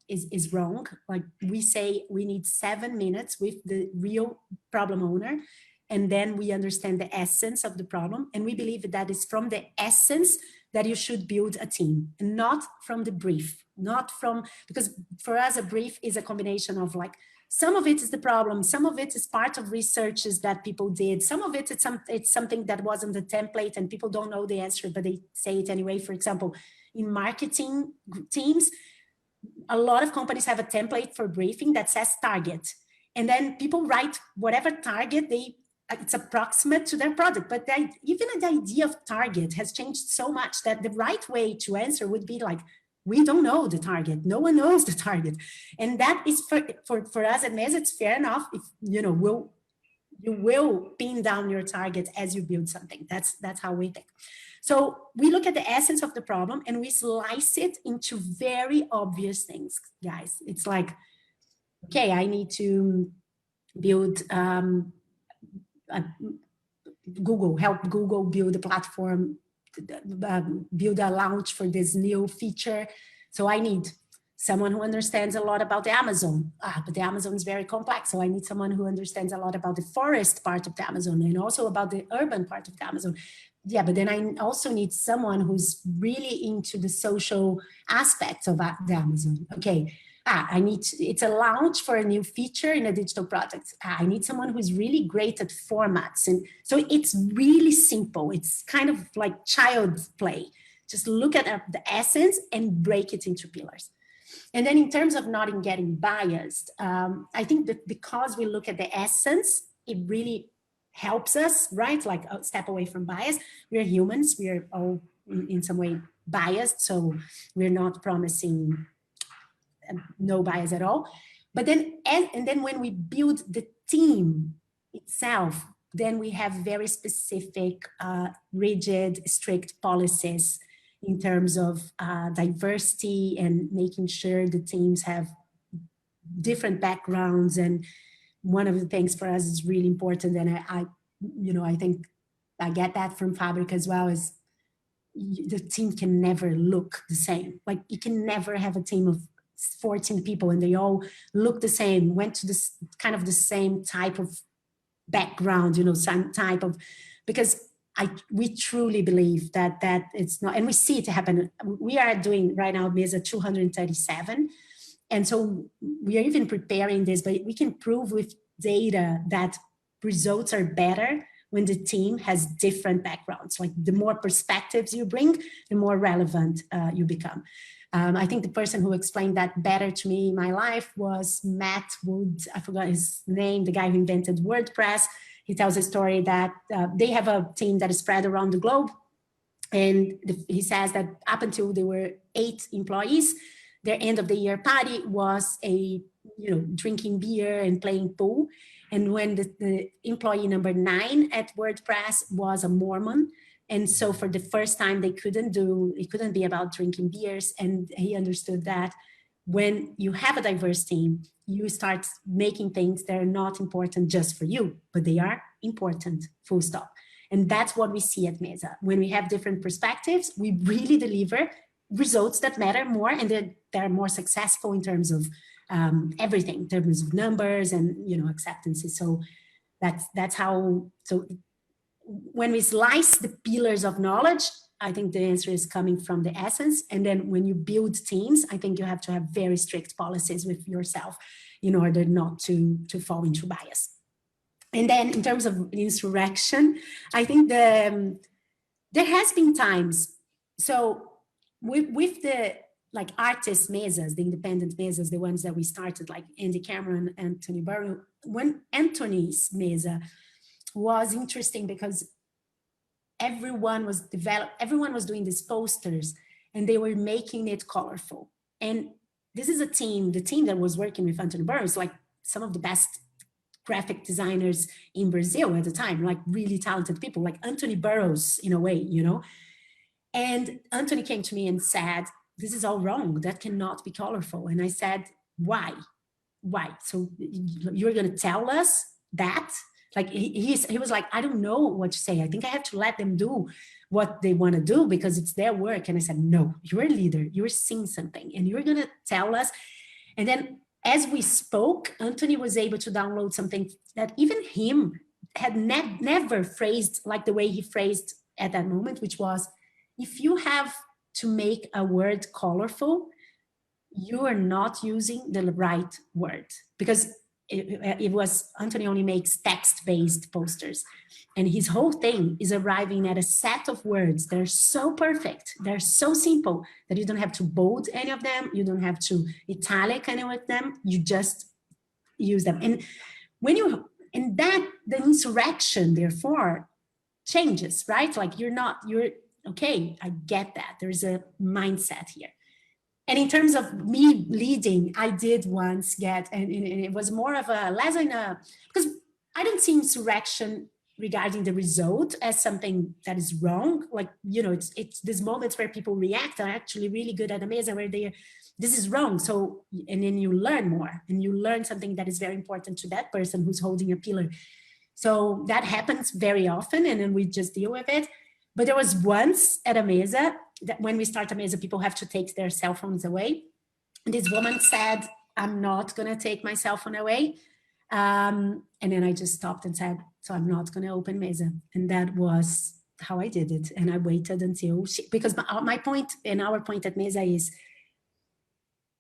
is wrong. Like we say, we need 7 minutes with the real problem owner, and then we understand the essence of the problem. And we believe that is from the essence that you should build a team, and not from the brief, not from, because for us, a brief is a combination of like, some of it is the problem, some of it is part of researches that people did, some of it it's something that wasn't the template and people don't know the answer, but they say it anyway. For example, in marketing teams, a lot of companies have a template for briefing that says target. And then people write whatever target it's approximate to their product. But even the idea of target has changed so much that the right way to answer would be like, we don't know the target. No one knows the target. And that is for us at Mesa, it's fair enough if, you will pin down your target as you build something. That's how we think. So we look at the essence of the problem and we slice it into very obvious things, guys. It's like, okay, I need to build help Google build a platform, build a launch for this new feature. So I need someone who understands a lot about the Amazon. But the Amazon is very complex. So I need someone who understands a lot about the forest part of the Amazon and also about the urban part of the Amazon. Yeah, but then I also need someone who's really into the social aspects of the Amazon. Okay, it's a launch for a new feature in a digital product. I need someone who's really great at formats. And so it's really simple. It's kind of like child's play. Just look at the essence and break it into pillars. And then in terms of not getting biased, I think that because we look at the essence, it really helps us, right? Like a step away from bias. We're humans. We are all in some way biased. So we're not promising no bias at all. But then, and then when we build the team itself, then we have very specific, rigid, strict policies in terms of diversity and making sure the teams have different backgrounds. And one of the things for us is really important, and I think I get that from Fabrica as well, is the team can never look the same. Like you can never have a team of 14 people and they all look the same, went to this kind of the same type of background, some type of, because we truly believe that it's not, and we see it happen. We are doing right now Mesa 237. And so we are even preparing this, but we can prove with data that results are better when the team has different backgrounds. Like the more perspectives you bring, the more relevant you become. I think the person who explained that better to me in my life was Matt Wood. I forgot his name, the guy who invented WordPress. He tells a story that they have a team that is spread around the globe. And he says that up until there were 8 employees, their end of the year party was drinking beer and playing pool. And when the employee number 9 at WordPress was a Mormon, and so for the first time, it couldn't be about drinking beers. And he understood that when you have a diverse team, you start making things that are not important just for you, but they are important, full stop. And that's what we see at Mesa. When we have different perspectives, we really deliver results that matter more, and they're more successful in terms of everything, in terms of numbers and acceptances. So that's how. So when we slice the pillars of knowledge, I think the answer is coming from the essence. And then when you build teams, I think you have to have very strict policies with yourself in order not to fall into bias. And then in terms of insurrection, I think there has been times. So with the like artist mesas, the independent mesas, the ones that we started, like Andy Cameron, Anthony Burrow, when Anthony's mesa was interesting because everyone was doing these posters and they were making it colorful. And this is the team that was working with Anthony Burrow is like some of the best graphic designers in Brazil at the time, like really talented people, like Anthony Burroughs in a way, you know. And Anthony came to me and said, this is all wrong. That cannot be colorful. And I said, why? Why? So you're going to tell us that? Like he was like, I don't know what to say. I think I have to let them do what they want to do because it's their work. And I said, no, you're a leader. You're seeing something and you're going to tell us. And then as we spoke, Anthony was able to download something that even him had never phrased like the way he phrased at that moment, which was, if you have to make a word colorful, you are not using the right word, because it was Anthony only makes text-based posters, and his whole thing is arriving at a set of words that are so perfect, they're so simple that you don't have to bold any of them, you don't have to italic any of them, you just use them. And when you, and that the insurrection therefore changes, right? Like you're okay, I get that. There's a mindset here. And in terms of me leading, I did once get, and it was more of a less in a, because I don't see insurrection regarding the result as something that is wrong. Like, you know, it's these moments where people react are actually really good at a mesa where this is wrong. So, and then you learn more and you learn something that is very important to that person who's holding a pillar. So that happens very often, and then we just deal with it. But there was once at a mesa that when we start a mesa, people have to take their cell phones away. And this woman said, I'm not going to take my cell phone away. And then I just stopped and said, so I'm not going to open mesa. And that was how I did it. And I waited until because my point and our point at mesa is,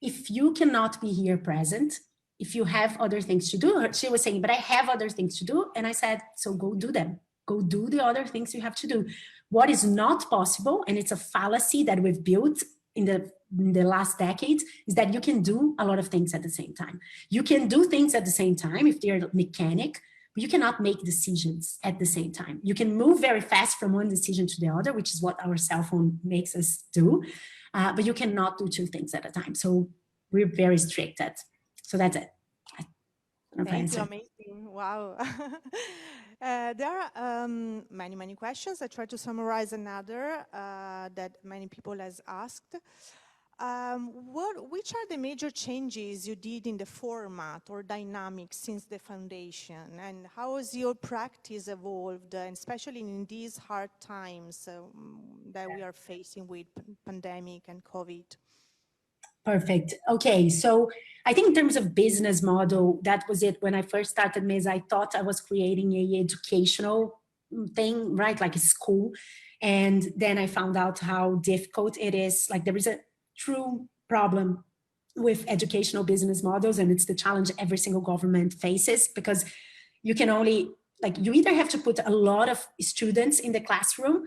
if you cannot be here present, if you have other things to do, she was saying, but I have other things to do. And I said, so go do them. Go do the other things you have to do. What is not possible, and it's a fallacy that we've built in the last decades, is that you can do a lot of things at the same time. You can do things at the same time if they're mechanic, but you cannot make decisions at the same time. You can move very fast from one decision to the other, which is what our cell phone makes us do, but you cannot do two things at a time. So we're very strict at, so that's it. Thank you, amazing, wow. There are many questions. I try to summarize another that many people has asked. Which are the major changes you did in the format or dynamics since the foundation, and how has your practice evolved, and especially in these hard times that we are facing with pandemic and COVID? Perfect. Okay, so I think in terms of business model, that was it. When I first started Mesa, I thought I was creating a educational thing, right? Like a school. And then I found out how difficult it is. Like there is a true problem with educational business models, and it's the challenge every single government faces, because you can only, like, you either have to put a lot of students in the classroom,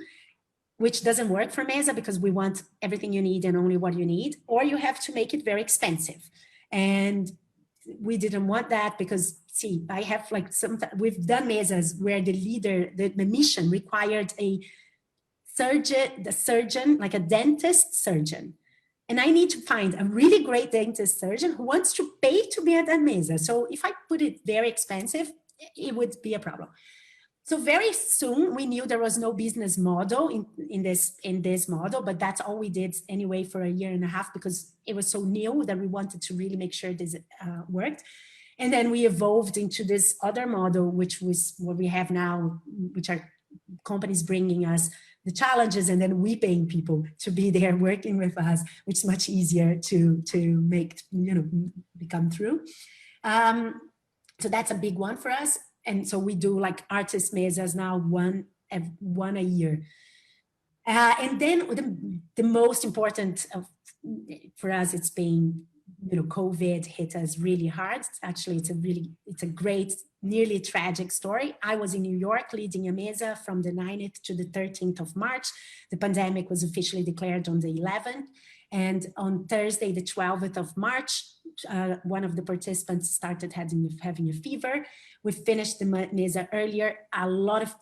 which doesn't work for Mesa because we want everything you need and only what you need, or you have to make it very expensive. And we didn't want that because, see, I have like we've done Mesas where the leader, the mission required a surgeon, like a dentist surgeon. And I need to find a really great dentist surgeon who wants to pay to be at that Mesa. So if I put it very expensive, it would be a problem. So very soon we knew there was no business model in this model, but that's all we did anyway for a year and a half, because it was so new that we wanted to really make sure this worked. And then we evolved into this other model, which was what we have now, which are companies bringing us the challenges and then we paying people to be there working with us, which is much easier to make, become true. So that's a big one for us. And so we do like artist mesas now, one a year. And then the most important for us, it's been COVID hit us really hard. Actually, it's a great, nearly tragic story. I was in New York leading a Mesa from the 9th to the 13th of March. The pandemic was officially declared on the 11th. And on Thursday, the 12th of March, one of the participants started having a fever. We finished the Mesa earlier. A lot of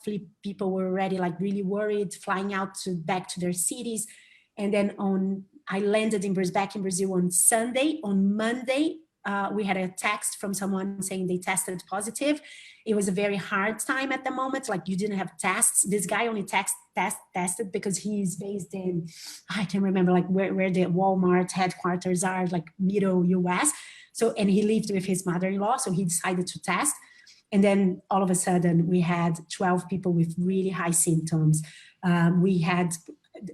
people were already like really worried, flying out back to their cities. And then I landed back in Brazil on Sunday. On Monday, we had a text from someone saying they tested positive. It was a very hard time at the moment. Like you didn't have tests. This guy only tested because he's based in, I can't remember like where the Walmart headquarters are, like middle US. So, and he lived with his mother-in-law. So he decided to test. And then all of a sudden we had 12 people with really high symptoms. We had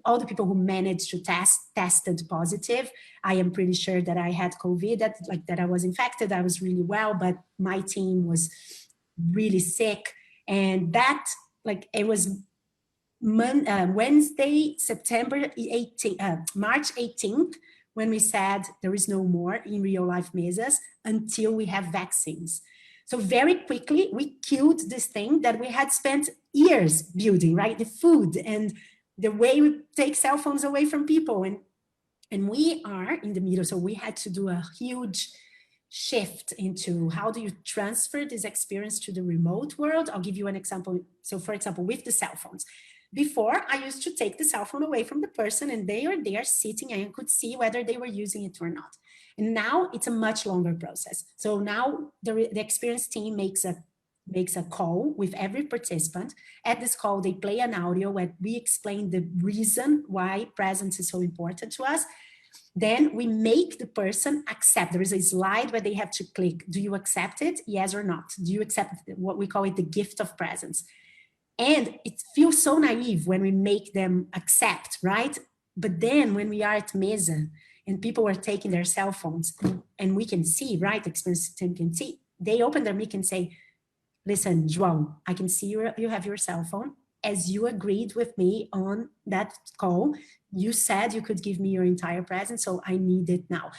all the people who managed to tested positive. I am pretty sure that I had COVID, that I was infected. I was really well, but my team was really sick. And that, like, it was Wednesday, March 18th, when we said there is no more in real life mesas until we have vaccines. So very quickly, we killed this thing that we had spent years building, right? The food and the way we take cell phones away from people. And we are in the middle. So we had to do a huge shift into how do you transfer this experience to the remote world. I'll give you an example. So for example, with the cell phones. Before, I used to take the cell phone away from the person and they are there sitting and I could see whether they were using it or not. And now it's a much longer process. So now the experience team makes a call with every participant. At this call, they play an audio where we explain the reason why presence is so important to us. Then we make the person accept. There is a slide where they have to click, do you accept it? Yes or not? Do you accept what we call it the gift of presence? And it feels so naive when we make them accept, right? But then when we are at Mesa and people are taking their cell phones and we can see, right? The experience team can see, they open their mic and say, listen, João, I can see you have your cell phone. As you agreed with me on that call, you said you could give me your entire presence, so I need it now.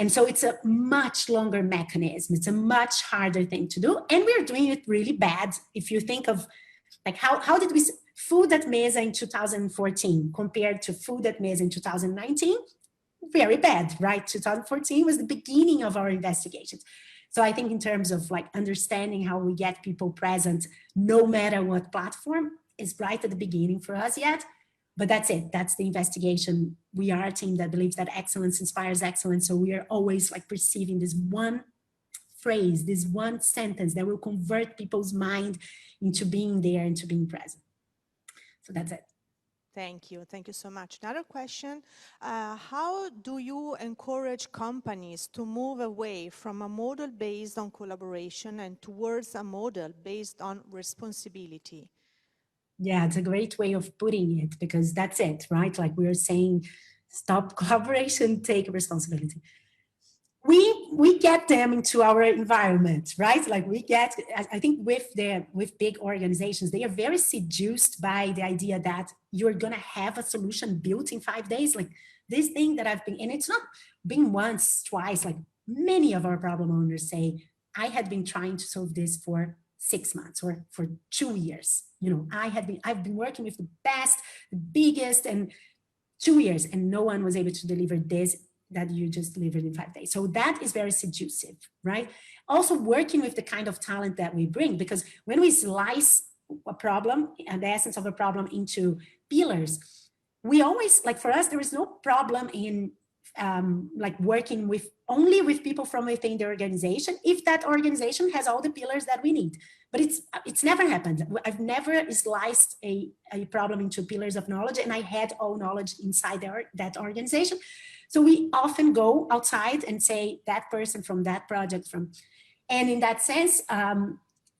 And so it's a much longer mechanism. It's a much harder thing to do. And we're doing it really bad. If you think of like how did we, food at Mesa in 2014 compared to food at Mesa in 2019? Very bad, right? 2014 was the beginning of our investigations. So I think in terms of like understanding how we get people present, no matter what platform, is right at the beginning for us yet. But that's it. That's the investigation. We are a team that believes that excellence inspires excellence. So we are always like perceiving this one phrase, this one sentence that will convert people's mind into being there, into being present. So that's it. Thank you. Thank you so much. Another question, how do you encourage companies to move away from a model based on collaboration and towards a model based on responsibility? Yeah, it's a great way of putting it because that's it, right? Like we were saying, stop collaboration, take responsibility. We get them into our environment, right? Like we get, I think with big organizations, they are very seduced by the idea that you're going to have a solution built in 5 days. Like this thing that I've been, and it's not been once, twice, like many of our problem owners say, I had been trying to solve this for 6 months or for 2 years. You know, I've been working with the best, the biggest, and 2 years, and no one was able to deliver this that you just delivered in 5 days. So that is very seductive, right? Also working with the kind of talent that we bring, because when we slice a problem and the essence of a problem into pillars, we always, like for us, there is no problem in like working with only with people from within the organization if that organization has all the pillars that we need. But it's never happened. I've never sliced a problem into pillars of knowledge and I had all knowledge inside that organization. So we often go outside and say that person from that project and in that sense,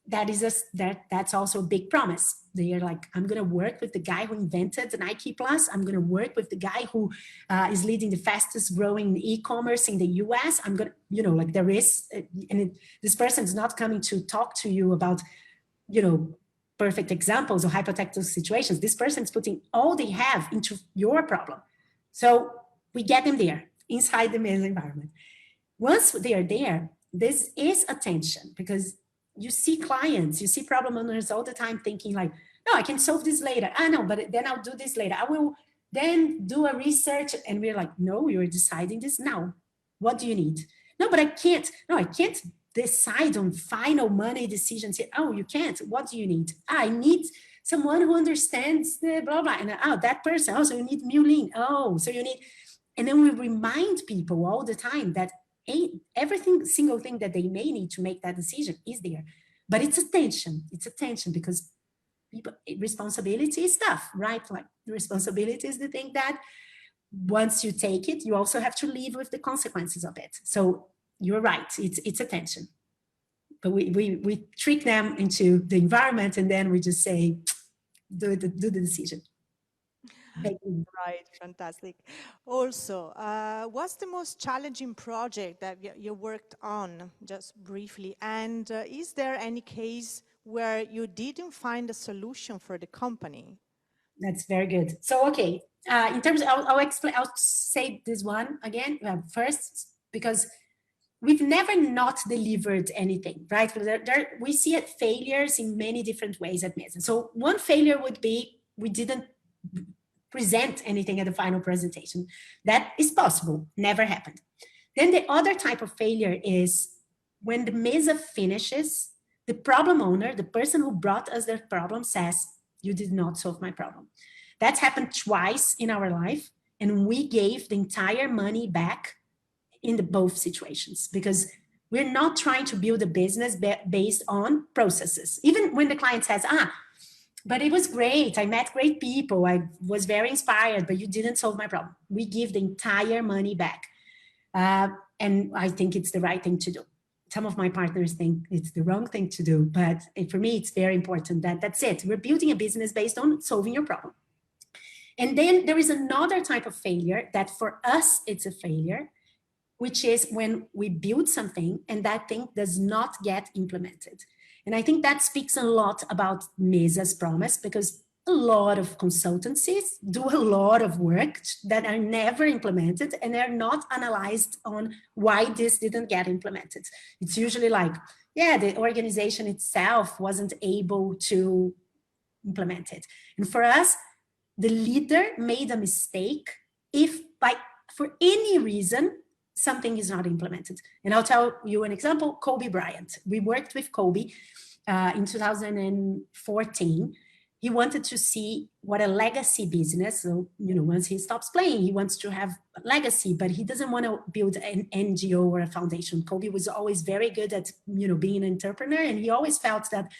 that's also a big promise. They are like, I'm going to work with the guy who invented the Nike Plus. I'm going to work with the guy who is leading the fastest growing e-commerce in the US. I'm going to, you know, like there is, this person is not coming to talk to you about, you know, perfect examples or hypothetical situations. This person is putting all they have into your problem. So we get them there inside the Mesa environment. Once they are there, this is attention, because you see clients, you see problem owners all the time thinking like, no, I can solve this later. I know, but then I'll do this later. I will then do a research. And we're like, no, you're deciding this now. What do you need? No, but I can't. No, I can't decide on final money decisions. Oh, you can't. What do you need? I need someone who understands the blah, blah. And oh, that person. Oh, so you need Mulin. Oh, so you need, and then we remind people all the time that everything single thing that they may need to make that decision is there. But it's attention. It's attention, because people, responsibility is tough, right? Like responsibility is the thing that once you take it, you also have to live with the consequences of it. So you're right. It's attention. But we trick them into the environment, and then we just say, do the decision. Right, fantastic. Also, what's the most challenging project that you worked on, just briefly? And is there any case where you didn't find a solution for the company? That's very good. So, okay, in terms, I'll explain. I'll say this one again first, because we've never not delivered anything, right? We see it failures in many different ways at Mesa. So one failure would be we didn't present anything at the final presentation. That is possible, never happened. Then the other type of failure is when the Mesa finishes, the problem owner, the person who brought us their problem, says, you did not solve my problem. That's happened twice in our life, and we gave the entire money back in both situations, because we're not trying to build a business based on processes. Even when the client says, but it was great, I met great people, I was very inspired, but you didn't solve my problem. We give the entire money back. And I think it's the right thing to do. Some of my partners think it's the wrong thing to do, but for me, it's very important that that's it. We're building a business based on solving your problem. And then there is another type of failure that for us, it's a failure, which is when we build something and that thing does not get implemented. And I think that speaks a lot about Mesa's promise, because a lot of consultancies do a lot of work that are never implemented, and they're not analyzed on why this didn't get implemented. It's usually like, yeah, the organization itself wasn't able to implement it. And for us, the leader made a mistake if for any reason, something is not implemented. And I'll tell you an example, Kobe Bryant. We worked with Kobe in 2014. He wanted to see what a legacy business, so, once he stops playing, he wants to have a legacy, but he doesn't want to build an NGO or a foundation. Kobe was always very good at, being an entrepreneur. And he always felt that,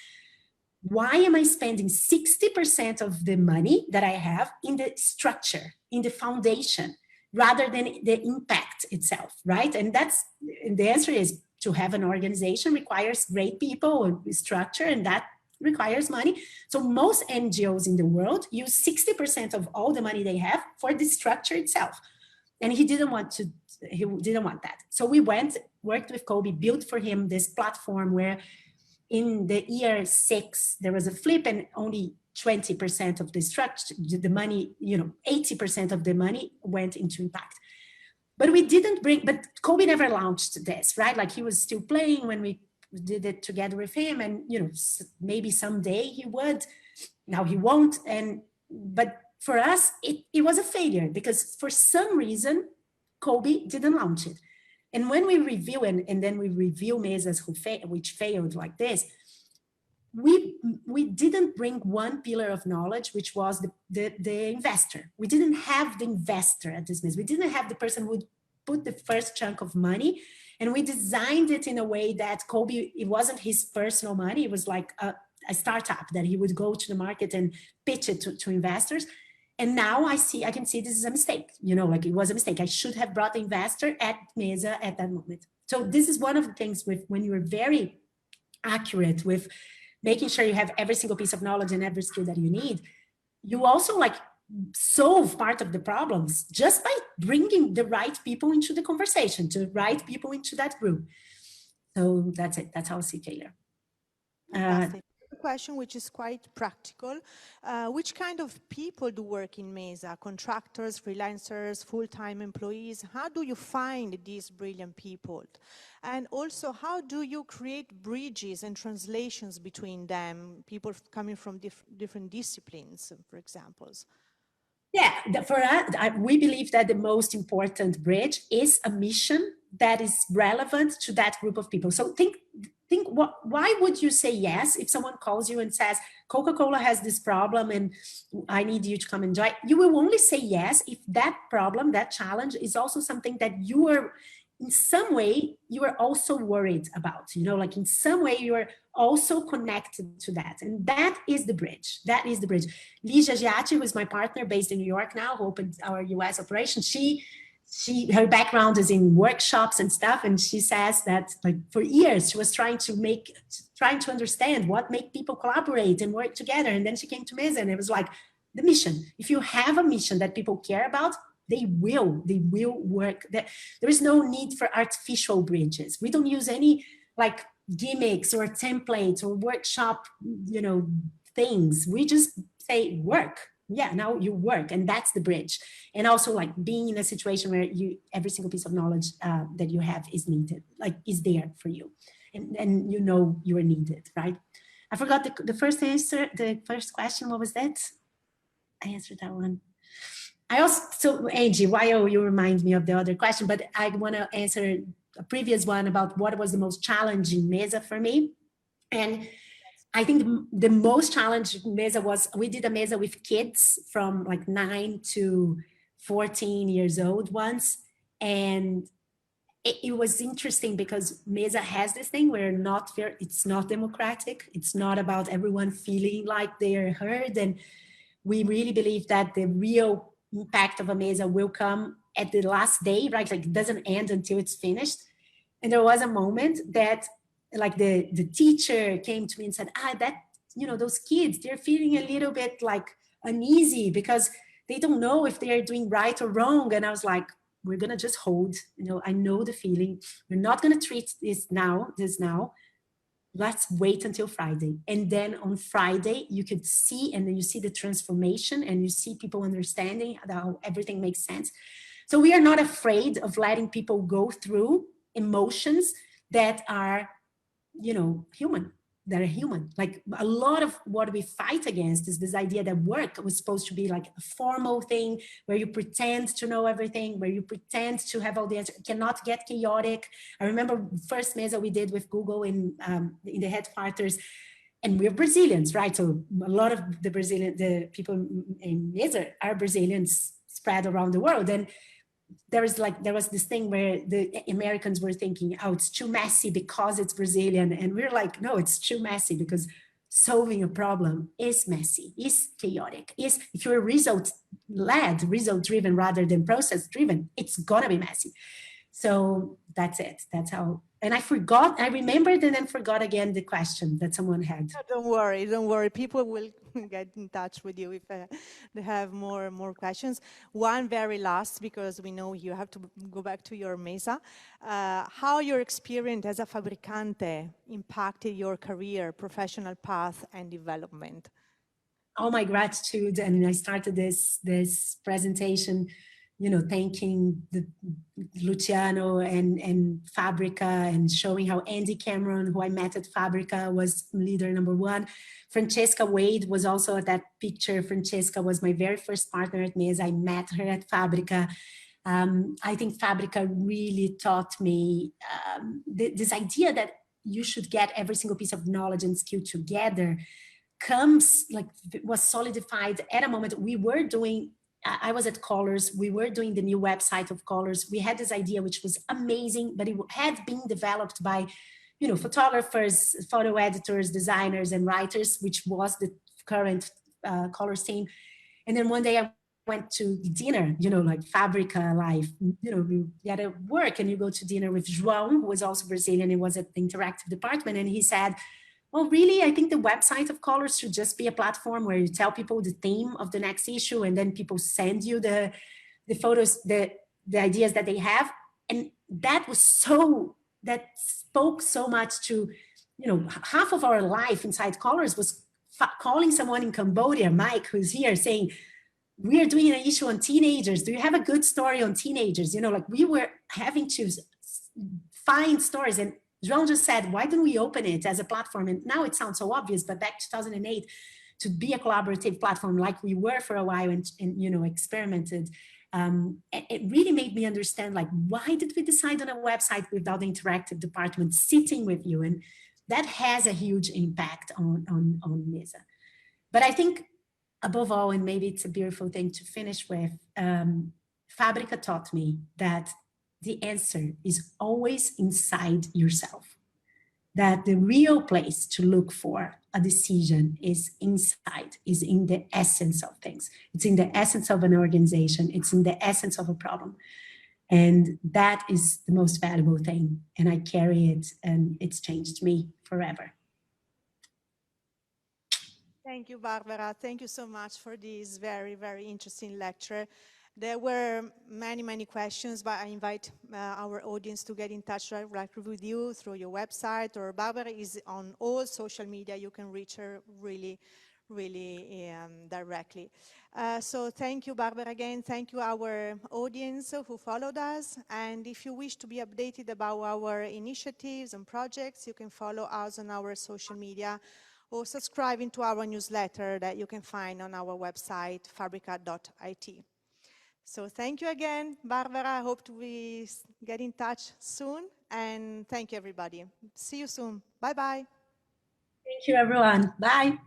why am I spending 60% of the money that I have in the structure, in the foundation, rather than the impact itself, right? And the answer is, to have an organization requires great people and structure, and that requires money. So most NGOs in the world use 60% of all the money they have for the structure itself. And he didn't want that. So we worked with Kobe, built for him this platform where in the year 6, there was a flip, and only 20% of the structure, the money, 80% of the money went into impact. But but Kobe never launched this, right? Like, he was still playing when we did it together with him, and, maybe someday he would, now he won't. But for us, it was a failure, because for some reason, Kobe didn't launch it. And when we review, and then we review Mesas which failed like this, we didn't bring one pillar of knowledge, which was the investor. We didn't have the investor at this Mesa. We didn't have the person who would put the first chunk of money. And we designed it in a way that Kobe, it wasn't his personal money. It was like a startup that he would go to the market and pitch it to investors. And now I can see this is a mistake, like it was a mistake. I should have brought the investor at Mesa at that moment. So this is one of the things when you're very accurate with making sure you have every single piece of knowledge and every skill that you need, you also solve part of the problems just by bringing the right people into the conversation, to the right people into that group. So that's it. That's how I see failure. a question which is quite practical. Which kind of people do work in Mesa? Contractors, freelancers, full-time employees? How do you find these brilliant people? And also, how do you create bridges and translations between them, people coming from different disciplines, for example? Yeah, for us, we believe that the most important bridge is a mission that is relevant to that group of people. So think why would you say yes if someone calls you and says, Coca-Cola has this problem and I need you to come and join? You will only say yes if that problem, that challenge is also something that you are, in some way, you are also worried about, like in some way you are also connected to that. And that is the bridge. That is the bridge. Ligia Giatti, who is my partner based in New York now, who opened our US operation, her background is in workshops and stuff, and she says that like for years she was trying to understand what make people collaborate and work together, and then she came to Mesa, and it was like the mission. If you have a mission that people care about, they will work. There is no need for artificial bridges. We don't use any like gimmicks or templates or workshop things. We just say work. Yeah, now you work, and that's the bridge. And also like being in a situation where every single piece of knowledge that you have is needed, like is there for you, and you are needed, right? I forgot the first answer, the first question. What was that? I answered that one. I also, so Angie, while you remind me of the other question, but I want to answer a previous one about what was the most challenging Mesa for me. And I think the most challenging Mesa was, we did a Mesa with kids from like 9 to 14 years old once. And it was interesting because Mesa has this thing where it's not democratic. It's not about everyone feeling like they're heard. And we really believe that the real impact of a Mesa will come at the last day, right? Like it doesn't end until it's finished. And there was a moment that like the teacher came to me and said, those kids, they're feeling a little bit like uneasy because they don't know if they're doing right or wrong. And I was like, we're going to just hold, I know the feeling. We're not going to treat this now. Let's wait until Friday. And then on Friday, you could see, and then you see the transformation and you see people understanding how everything makes sense. So we are not afraid of letting people go through emotions that are, human, that are human. Like a lot of what we fight against is this idea that work was supposed to be like a formal thing where you pretend to know everything, where you pretend to have all the answers. It cannot get chaotic. I remember first Mesa we did with Google in the headquarters, and we're Brazilians, right? So a lot of the people in Mesa are Brazilians spread around the world. And there was this thing where the Americans were thinking, oh, it's too messy because it's Brazilian. And we're like, no, it's too messy because solving a problem is messy, is chaotic, if you're result-led, result-driven rather than process-driven, it's gonna be messy. So that's it. That's how. And I remembered and then forgot again the question that someone had. Don't worry. People will get in touch with you if they have more questions. One very last, because we know you have to go back to your Mesa. How your experience as a fabricante impacted your career, professional path, and development? All my gratitude, and I started this presentation thanking Luciano and Fabrica, and showing how Andy Cameron, who I met at Fabrica, was leader number one. Francesca Wade was also at that picture. Francesca was my very first partner at Mesa. I met her at Fabrica. I think Fabrica really taught me this idea that you should get every single piece of knowledge and skill together was solidified at a moment we were doing. I was at Colors. We were doing the new website of Colors. We had this idea, which was amazing, but it had been developed by, photographers, photo editors, designers, and writers, which was the current Colors team. And then one day I went to dinner, like Fabrica life, you had to work and you go to dinner with João, who was also Brazilian. He was at the interactive department. And he said, well, really, I think the website of Colors should just be a platform where you tell people the theme of the next issue, and then people send you the photos, the ideas that they have. And that spoke so much to half of our life inside Colors was calling someone in Cambodia, Mike, who's here, saying, we are doing an issue on teenagers. Do you have a good story on teenagers? Like we were having to find stories. And João just said, why don't we open it as a platform? And now it sounds so obvious, but back 2008, to be a collaborative platform like we were for a while and experimented, it really made me understand, like, why did we decide on a website without the interactive department sitting with you? And that has a huge impact on Mesa. But I think above all, and maybe it's a beautiful thing to finish with, Fabrica taught me that the answer is always inside yourself, that the real place to look for a decision is inside, is in the essence of things. It's in the essence of an organization. It's in the essence of a problem. And that is the most valuable thing. And I carry it, and it's changed me forever. Thank you, Barbara. Thank you so much for this very, very interesting lecture. There were many, many questions, but I invite our audience to get in touch directly with you through your website, or Barbara is on all social media. You can reach her really, really directly. So thank you, Barbara, again. Thank you, our audience who followed us. And if you wish to be updated about our initiatives and projects, you can follow us on our social media or subscribing to our newsletter that you can find on our website, fabrica.it. So thank you again, Barbara. I hope we get in touch soon. And thank you, everybody. See you soon. Bye-bye. Thank you, everyone. Bye.